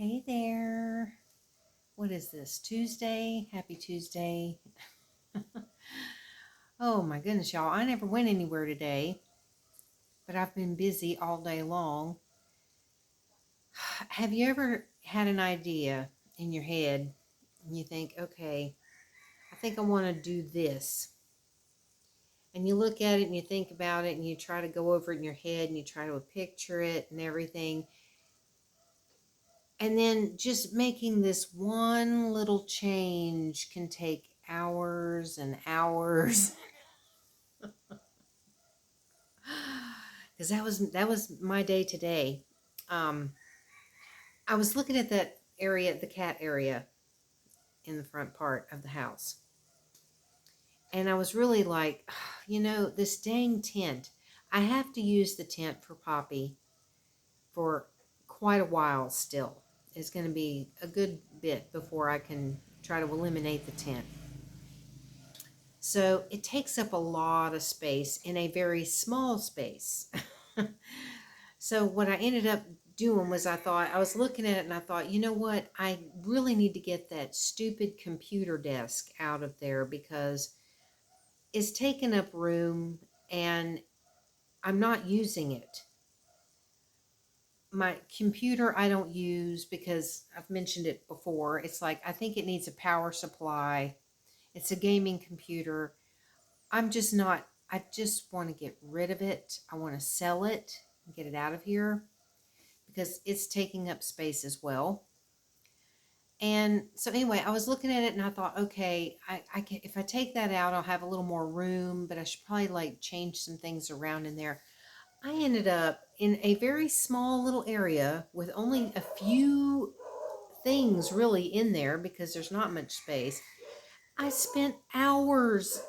Hey there. What is this? Tuesday? Happy Tuesday. Oh my goodness, y'all. I never went anywhere today, but I've been busy all day long. Have you ever had an idea in your head and you think, okay, I think I want to do this? And you look at it and you think about it and you try to go over it in your head and you try to picture it and everything. And then just making this one little change can take hours and hours. Because that was my day today. Um, I was looking at that area, the cat area in the front part of the house, and I was really like, this dang tent. I have to use the tent for Poppy for quite a while still. It's going to be a good bit before I can try to eliminate the tent. So it takes up a lot of space in a very small space. So what I ended up doing was I was looking at it and I thought, you know what? I really need to get that stupid computer desk out of there because it's taking up room and I'm not using it. My computer I don't use because I've mentioned it before. It's like I think it needs a power supply. It's a gaming computer. I'm just not, I just want to get rid of it. I want to sell it and get it out of here because it's taking up space as well. And so anyway, I was looking at it and I thought, okay, I can, if I take that out, I'll have a little more room, but I should probably like change some things around in there. I ended up in a very small little area with only a few things really in there because there's not much space. I spent hours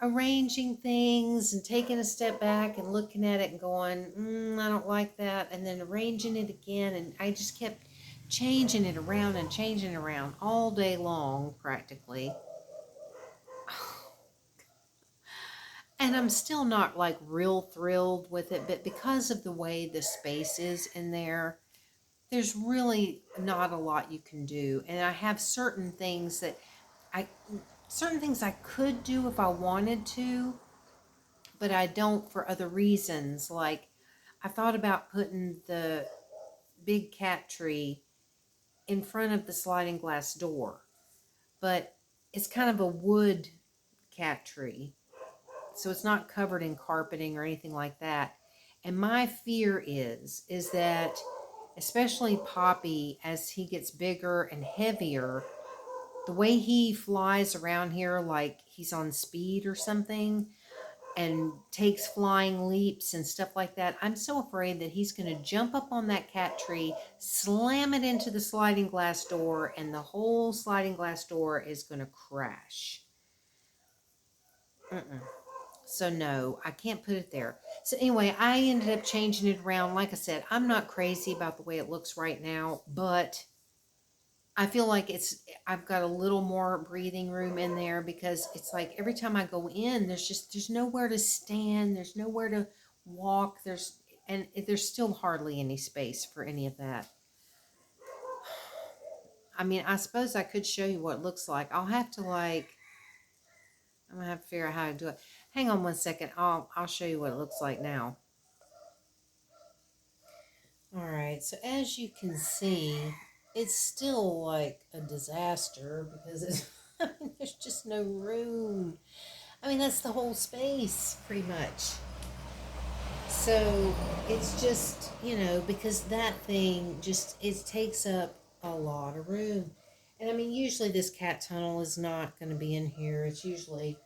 arranging things and taking a step back and looking at it and going, I don't like that. And then arranging it again. And I just kept changing it around and changing it around all day long, practically. And I'm still not like real thrilled with it, but because of the way the space is in there, there's really not a lot you can do. And I have I, certain things I could do if I wanted to, but I don't for other reasons. Like I thought about putting the big cat tree in front of the sliding glass door, but it's kind of a wood cat tree, so it's not covered in carpeting or anything like that. And my fear is that especially Poppy, as he gets bigger and heavier, the way he flies around here like he's on speed or something, and takes flying leaps and stuff like that. I'm so afraid that he's going to jump up on that cat tree, slam it into the sliding glass door, and the whole sliding glass door is going to crash. Mm-mm. So no, I can't put it there. So anyway, I ended up changing it around. Like I said, I'm not crazy about the way it looks right now, but I feel like I've got a little more breathing room in there because it's like every time I go in, there's nowhere to stand, there's nowhere to walk, there's still hardly any space for any of that. I mean, I suppose I could show you what it looks like. I'm gonna have to figure out how to do it. Hang on one second. I'll show you what it looks like now. All right, so as you can see, it's still like a disaster because there's just no room. I mean, that's the whole space, pretty much. So it's just, because that thing it takes up a lot of room. And I mean, usually this cat tunnel is not going to be in here. It's usually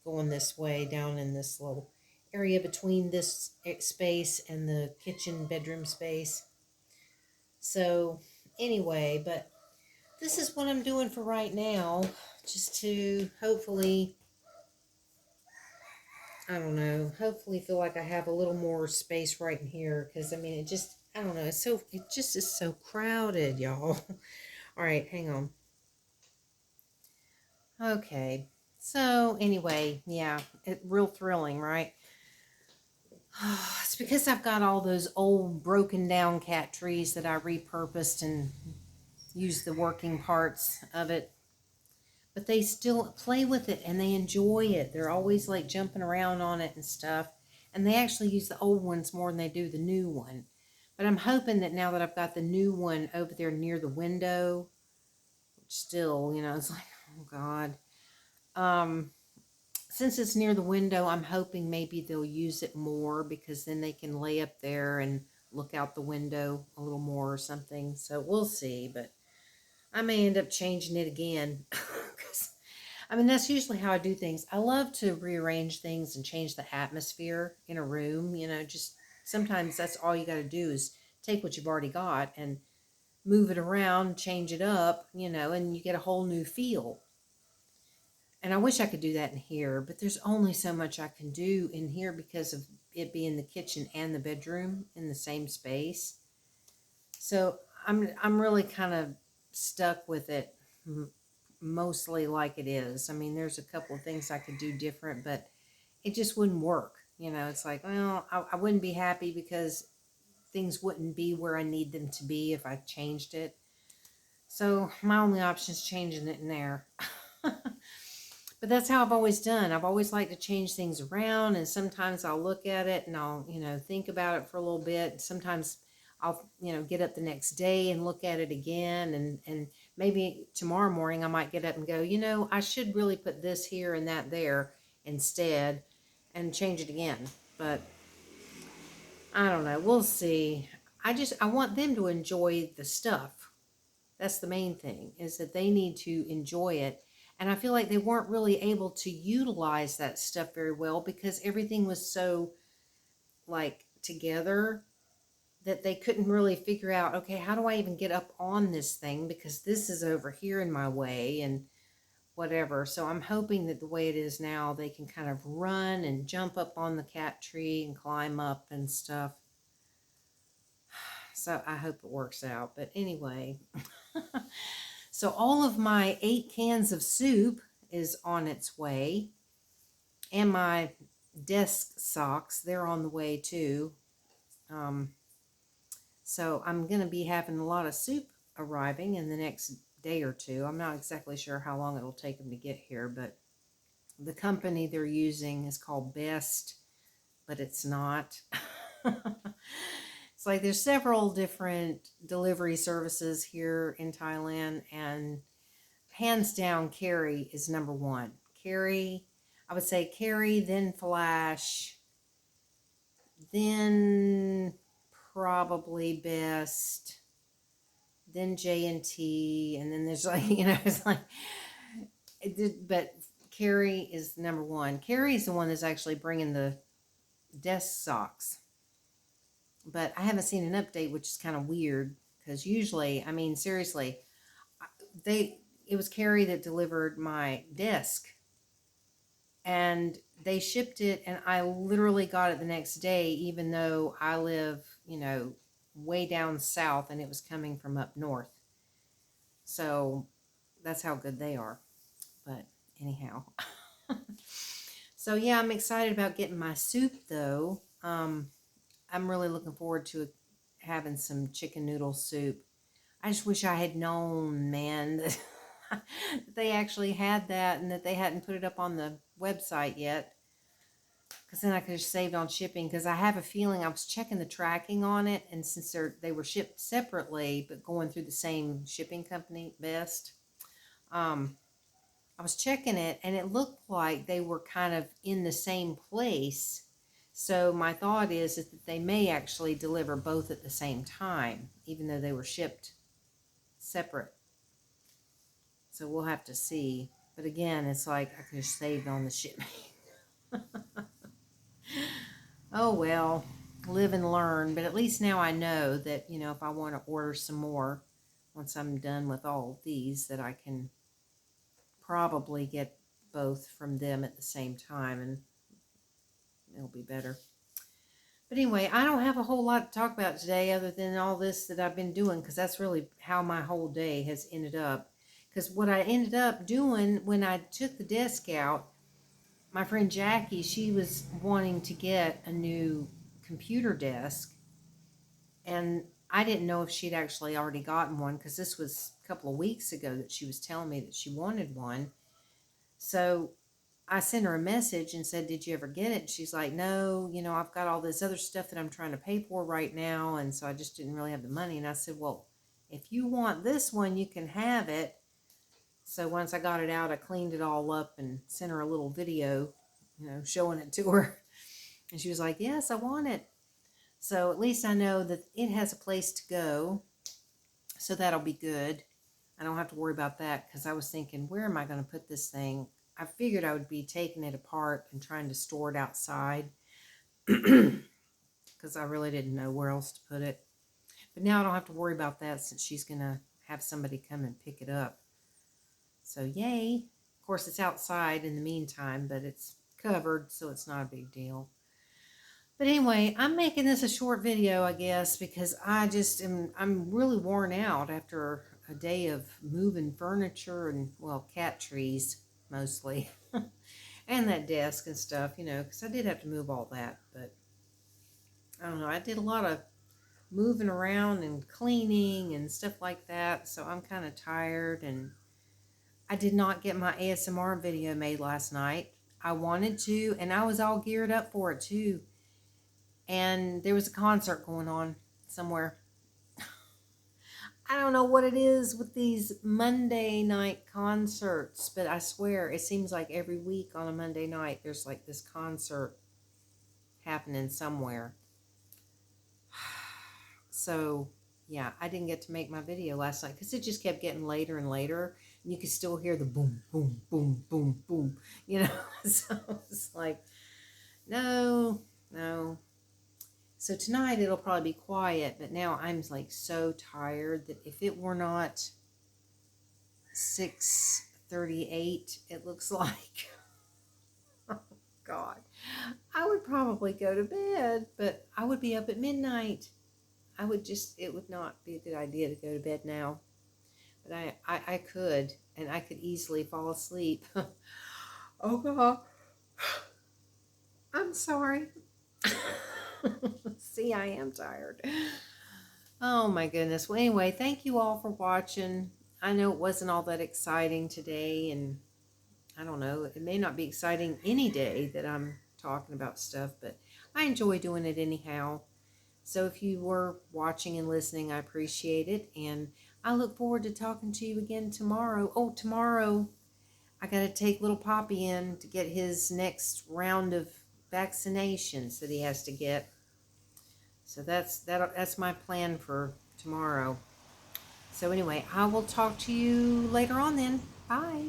going this way down in this little area between this space and the kitchen bedroom space. So anyway, but this is what I'm doing for right now, just to hopefully, I don't know, hopefully feel like I have a little more space right in here, because I mean, I don't know, it just is so crowded, y'all. All right, hang on. Okay, so anyway, yeah, real thrilling, right? It's because I've got all those old broken down cat trees that I repurposed and used the working parts of it. But they still play with it and they enjoy it. They're always like jumping around on it and stuff. And they actually use the old ones more than they do the new one. But I'm hoping that now that I've got the new one over there near the window, which still, it's like, oh God. Since it's near the window, I'm hoping maybe they'll use it more because then they can lay up there and look out the window a little more or something. So we'll see. But I may end up changing it again. That's usually how I do things. I love to rearrange things and change the atmosphere in a room. Just sometimes that's all you got to do is take what you've already got and move it around, change it up, and you get a whole new feel. And I wish I could do that in here, but there's only so much I can do in here because of it being the kitchen and the bedroom in the same space. So I'm really kind of stuck with it mostly like it is. There's a couple of things I could do different, but it just wouldn't work. It's like, well, I wouldn't be happy because things wouldn't be where I need them to be if I changed it. So my only option is changing it in there. But that's how I've always done. I've always liked to change things around, and sometimes I'll look at it and I'll, think about it for a little bit. Sometimes I'll, get up the next day and look at it again, and maybe tomorrow morning I might get up and go, I should really put this here and that there instead and change it again. But I don't know. We'll see. I want them to enjoy the stuff. That's the main thing, is that they need to enjoy it. And I feel like they weren't really able to utilize that stuff very well because everything was so like together that they couldn't really figure out, okay, how do I even get up on this thing because this is over here in my way and whatever. So I'm hoping that the way it is now, they can kind of run and jump up on the cat tree and climb up and stuff. So I hope it works out. But anyway, so all of my 8 cans of soup is on its way. And my desk socks, they're on the way too. So I'm going to be having a lot of soup arriving in the next day or two. I'm not exactly sure how long it'll take them to get here, but the company they're using is called Best, but it's not. It's like there's several different delivery services here in Thailand, and hands down, Carry is number one. Carry, I would say Carry, then Flash, then probably Best, then J&T, and then there's like, it's like, but Carry is number one. Carry is the one that's actually bringing the desk socks. But I haven't seen an update, which is kind of weird because usually, seriously, it was Carrie that delivered my desk, and they shipped it, and I literally got it the next day, even though I live, way down south, and it was coming from up north. So that's how good they are. But anyhow, so yeah, I'm excited about getting my soup though. I'm really looking forward to having some chicken noodle soup. I just wish I had known, man, that, that they actually had that and that they hadn't put it up on the website yet. Because then I could have saved on shipping. Because I have a feeling I was checking the tracking on it, and since they were shipped separately but going through the same shipping company, Best, I was checking it and it looked like they were kind of in the same place. So my thought is that they may actually deliver both at the same time, even though they were shipped separate. So we'll have to see. But again, it's like I could have saved on the shipping. Oh well, live and learn. But at least now I know that, if I want to order some more, once I'm done with all of these, that I can probably get both from them at the same time, and it'll be better. But anyway, I don't have a whole lot to talk about today other than all this that I've been doing, because that's really how my whole day has ended up. Because what I ended up doing when I took the desk out, my friend Jackie, she was wanting to get a new computer desk, and I didn't know if she'd actually already gotten one because this was a couple of weeks ago that she was telling me that she wanted one. So I sent her a message and said, "Did you ever get it?" And she's like, "No, I've got all this other stuff that I'm trying to pay for right now, and so I just didn't really have the money." And I said, "Well, if you want this one, you can have it." So once I got it out, I cleaned it all up and sent her a little video, showing it to her. And she was like, "Yes, I want it." So at least I know that it has a place to go. So that'll be good. I don't have to worry about that because I was thinking, where am I going to put this thing? I figured I would be taking it apart and trying to store it outside because I really didn't know where else to put it. But now I don't have to worry about that since she's going to have somebody come and pick it up. So yay. Of course, it's outside in the meantime, but it's covered, so it's not a big deal. But anyway, I'm making this a short video, I guess, because I'm really worn out after a day of moving furniture and, well, cat trees mostly. And that desk and stuff, because I did have to move all that. But I don't know, I did a lot of moving around and cleaning and stuff like that. So I'm kind of tired, and I did not get my ASMR video made last night. I wanted to, and I was all geared up for it too. And there was a concert going on somewhere. I don't know what it is with these Monday night concerts, but I swear it seems like every week on a Monday night there's like this concert happening somewhere. So, yeah, I didn't get to make my video last night because it just kept getting later and later. And you could still hear the boom, boom, boom, boom, boom, So it's like, no. So tonight it'll probably be quiet, but now I'm like so tired that if it were not 6:38, it looks like, oh God, I would probably go to bed, but I would be up at midnight. It would not be a good idea to go to bed now, but I could, and I could easily fall asleep. Oh God, I'm sorry. See, I am tired. Oh my goodness. Well, anyway, thank you all for watching. I know it wasn't all that exciting today, and I don't know, it may not be exciting any day that I'm talking about stuff, but I enjoy doing it anyhow. So if you were watching and listening, I appreciate it, and I look forward to talking to you again tomorrow. Oh, tomorrow I got to take little Poppy in to get his next round of vaccinations that he has to get. So that's my plan for tomorrow. So anyway, I will talk to you later on then. Bye.